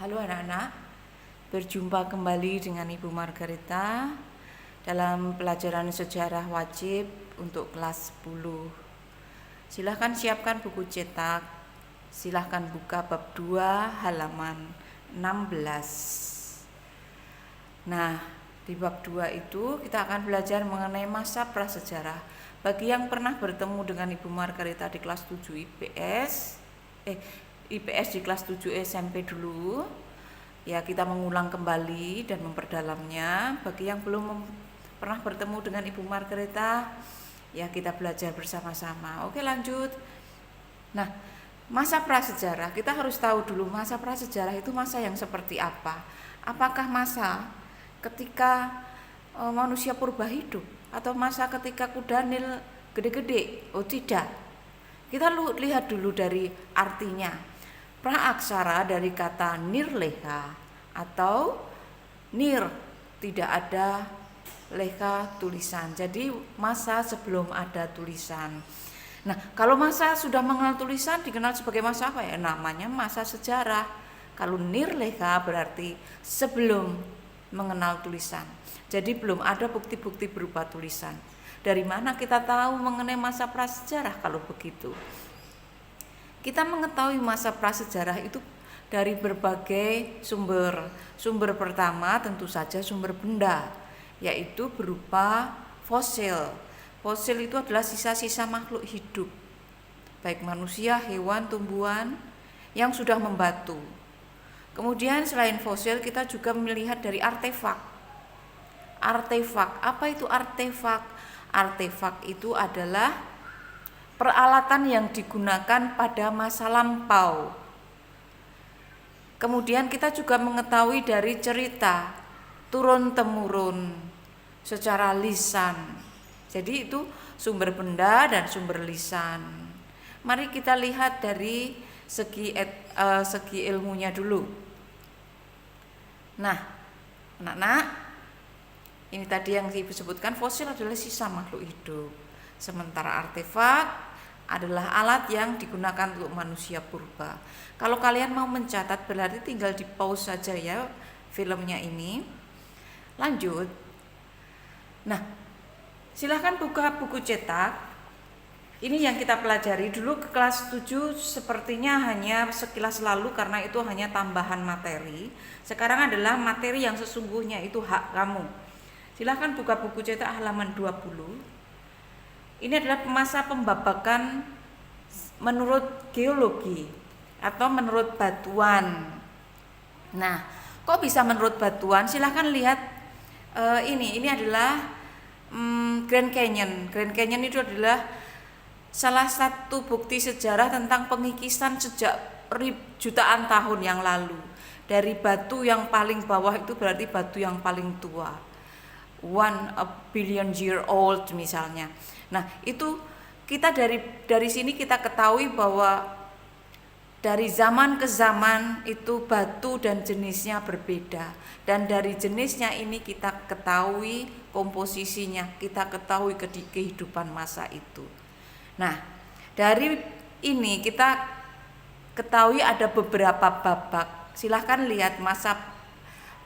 Halo anak-anak, berjumpa kembali dengan Ibu Margarita dalam pelajaran sejarah wajib untuk kelas 10. Silahkan siapkan buku cetak, silahkan buka bab 2 halaman 16. Nah, di bab 2 itu kita akan belajar mengenai masa prasejarah. Bagi yang pernah bertemu dengan Ibu Margarita di kelas 7 IPS di kelas 7 SMP dulu, ya kita mengulang kembali dan memperdalamnya. Bagi yang belum pernah bertemu dengan Ibu Margarita, ya kita belajar bersama-sama. Oke, lanjut. Nah, masa prasejarah, kita harus tahu dulu masa prasejarah itu masa yang seperti apa. Apakah masa ketika manusia purba hidup atau masa ketika kuda Nil gede-gede? Oh tidak. Kita lihat dulu dari artinya. Praaksara dari kata nirleha atau nir, tidak ada leha tulisan. Jadi masa sebelum ada tulisan. Nah, kalau masa sudah mengenal tulisan dikenal sebagai masa apa ya? Namanya masa sejarah. Kalau nirleha berarti sebelum mengenal tulisan. Jadi belum ada bukti-bukti berupa tulisan. Dari mana kita tahu mengenai masa prasejarah kalau begitu? Kita mengetahui masa prasejarah itu dari berbagai sumber. Sumber pertama tentu saja sumber benda, yaitu berupa fosil. Fosil itu adalah sisa-sisa makhluk hidup, baik manusia, hewan, tumbuhan yang sudah membatu. Kemudian selain fosil kita juga melihat dari artefak. Artefak, apa itu artefak? Artefak itu adalah peralatan yang digunakan pada masa lampau. Kemudian kita juga mengetahui dari cerita turun-temurun secara lisan. Jadi itu sumber benda dan sumber lisan. Mari kita lihat dari segi ilmunya dulu. Nah, anak-anak, ini tadi yang Ibu sebutkan, fosil adalah sisa makhluk hidup. Sementara artefak adalah alat yang digunakan untuk manusia purba. Kalau kalian mau mencatat berarti tinggal di pause saja ya filmnya ini. Lanjut. Nah, silahkan buka buku cetak. Ini yang kita pelajari dulu ke kelas 7 sepertinya hanya sekilas lalu karena itu hanya tambahan materi. Sekarang adalah materi yang sesungguhnya, itu hak kamu. Silahkan buka buku cetak halaman 20. Ini adalah masa pembabakan menurut geologi atau menurut batuan. Nah, kok bisa menurut batuan? Silahkan lihat ini adalah Grand Canyon. Grand Canyon itu adalah salah satu bukti sejarah tentang pengikisan sejak jutaan tahun yang lalu. Dari batu yang paling bawah itu berarti batu yang paling tua, 1 billion year old misalnya. Nah, itu kita dari sini kita ketahui bahwa dari zaman ke zaman itu batu dan jenisnya berbeda, dan dari jenisnya ini kita ketahui komposisinya, kita ketahui kehidupan masa itu. Nah, dari ini kita ketahui ada beberapa babak. Silahkan lihat masa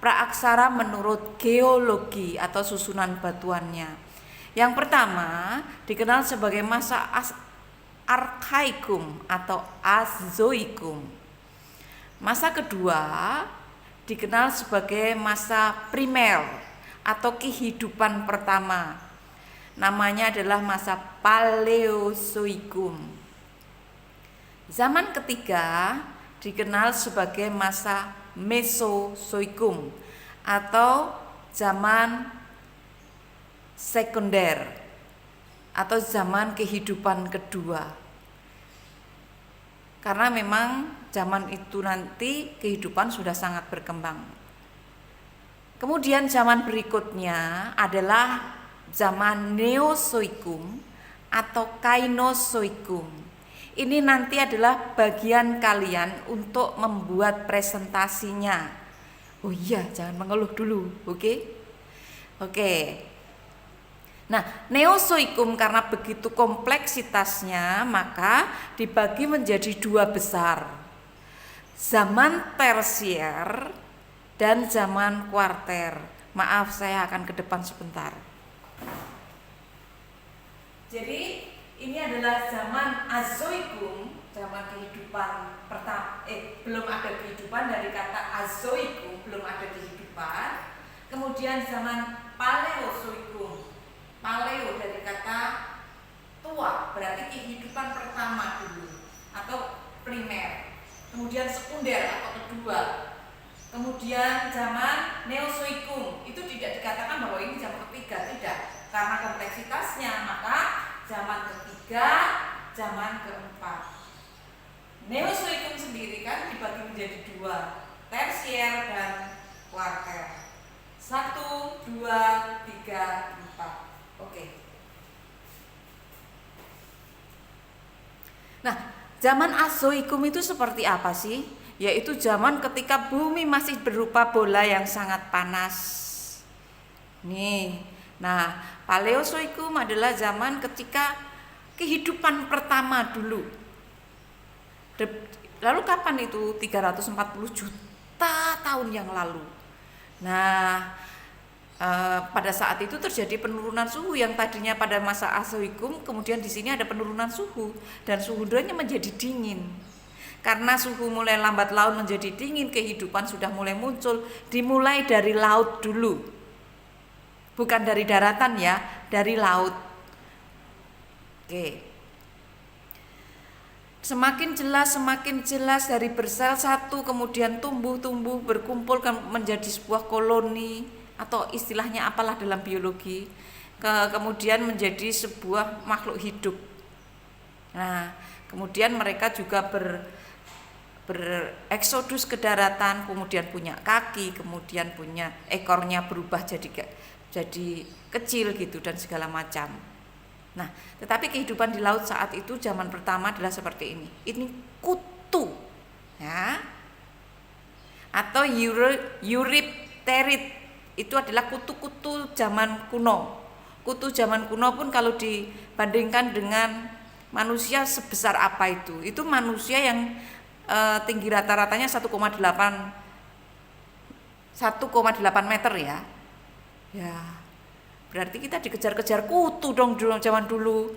praaksara menurut geologi atau susunan batuannya. Yang pertama dikenal sebagai masa Arkaikum atau Azoikum. Masa kedua dikenal sebagai masa primer atau kehidupan pertama. Namanya adalah masa Paleozoikum. Zaman ketiga dikenal sebagai masa Mesozoikum atau zaman sekunder atau zaman kehidupan kedua. Karena memang zaman itu nanti kehidupan sudah sangat berkembang. Kemudian zaman berikutnya adalah zaman Neozoikum atau Kainozoikum. Ini nanti adalah bagian kalian untuk membuat presentasinya. Oh iya, jangan mengeluh dulu, oke? Oke. Nah, Neozoikum karena begitu kompleksitasnya maka dibagi menjadi dua besar. zaman tersier dan zaman kuarter. Maaf, saya akan ke depan sebentar. Jadi ini adalah zaman Azoikum, zaman kehidupan pertama. Belum ada kehidupan, dari kata Azoikum, belum ada kehidupan. Kemudian zaman Paleozoikum, paleo dari kata tua, berarti kehidupan pertama dulu atau primer. Kemudian sekunder atau kedua. Kemudian zaman Neozoikum, itu tidak dikatakan bahwa ini zaman ketiga, tidak, karena kompleksitasnya, maka zaman ketiga, zaman keempat. Neozoikum sendiri kan dibagi menjadi dua, tersier dan kuarter. 1, 2, 3, 4. Oke. Nah, zaman Azoikum itu seperti apa sih? Yaitu zaman ketika bumi masih berupa bola yang sangat panas. Nih, nah Paleozoikum adalah zaman ketika kehidupan pertama dulu. Lalu kapan itu? 340 juta tahun yang lalu. Nah, pada saat itu terjadi penurunan suhu yang tadinya pada masa Azoikum, kemudian di sini ada penurunan suhu dan suhu dunia menjadi dingin. Karena suhu mulai lambat laun menjadi dingin, kehidupan sudah mulai muncul, dimulai dari laut dulu. Bukan dari daratan ya, dari laut. Oke. Semakin jelas dari bersel satu, kemudian tumbuh berkumpul menjadi sebuah koloni, atau istilahnya apalah dalam biologi, kemudian menjadi sebuah makhluk hidup. Nah, kemudian mereka juga bereksodus ke daratan, kemudian punya kaki, kemudian punya ekornya berubah jadi kecil gitu dan segala macam. Nah, tetapi kehidupan di laut saat itu zaman pertama adalah seperti ini. Ini kutu, ya, atau Eurypterid. Itu adalah kutu-kutu zaman kuno. Kutu zaman kuno pun kalau dibandingkan dengan manusia sebesar apa itu? Itu manusia yang tinggi rata-ratanya 1,8 meter ya. Ya. Berarti kita dikejar-kejar kutu dong zaman dulu.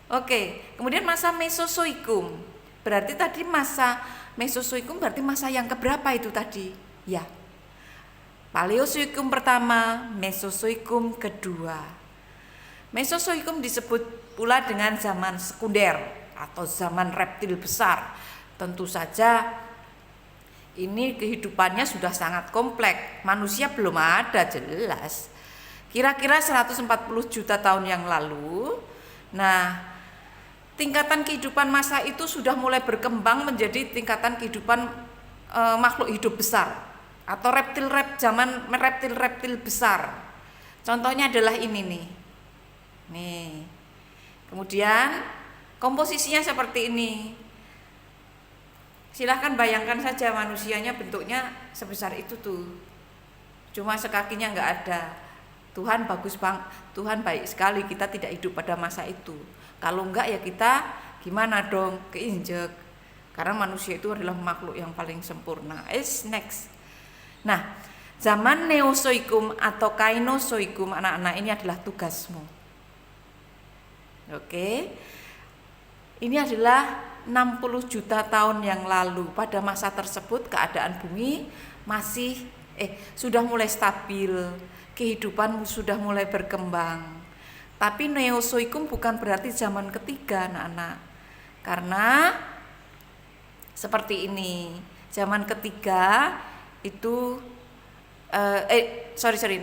Oke, kemudian masa Mesozoikum. Berarti tadi masa Mesozoikum berarti masa yang keberapa itu tadi? Ya. Paleozoikum pertama, Mesozoikum kedua. Mesozoikum disebut pula dengan zaman sekunder atau zaman reptil besar. Tentu saja ini kehidupannya sudah sangat kompleks. Manusia belum ada jelas. Kira-kira 140 juta tahun yang lalu. Nah, tingkatan kehidupan masa itu sudah mulai berkembang menjadi tingkatan kehidupan makhluk hidup besar atau reptil besar. Contohnya adalah ini nih. Nih. Kemudian komposisinya seperti ini. Silahkan bayangkan saja manusianya bentuknya sebesar itu tuh. Cuma sekakinya nggak ada. Tuhan bagus bang, Tuhan baik sekali, kita tidak hidup pada masa itu. Kalau enggak ya kita gimana dong, keinjek. Karena manusia itu adalah makhluk yang paling sempurna. Next. Nah, zaman Neozoikum atau Kainozoikum, anak-anak, ini adalah tugasmu. Oke. Ini adalah 60 juta tahun yang lalu. Pada masa tersebut keadaan bumi masih sudah mulai stabil, kehidupan sudah mulai berkembang. Tapi Neozoikum bukan berarti zaman ketiga, anak-anak. Karena seperti ini. Zaman ketiga itu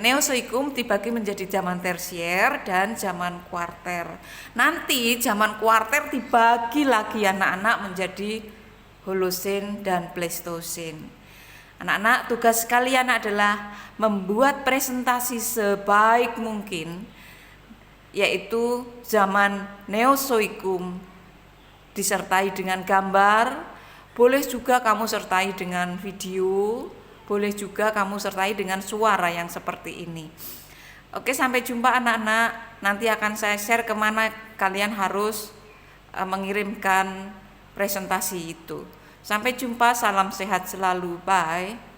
Neozoikum dibagi menjadi zaman tersier dan zaman kuarter. Nanti zaman kuarter dibagi lagi anak-anak menjadi Holocene dan Pleistocene. Anak-anak, tugas kalian adalah membuat presentasi sebaik mungkin, yaitu zaman Neozoikum disertai dengan gambar. Boleh juga kamu sertai dengan video, boleh juga kamu sertai dengan suara yang seperti ini. Oke, sampai jumpa anak-anak. Nanti akan saya share kemana kalian harus mengirimkan presentasi itu. Sampai jumpa, salam sehat selalu, bye.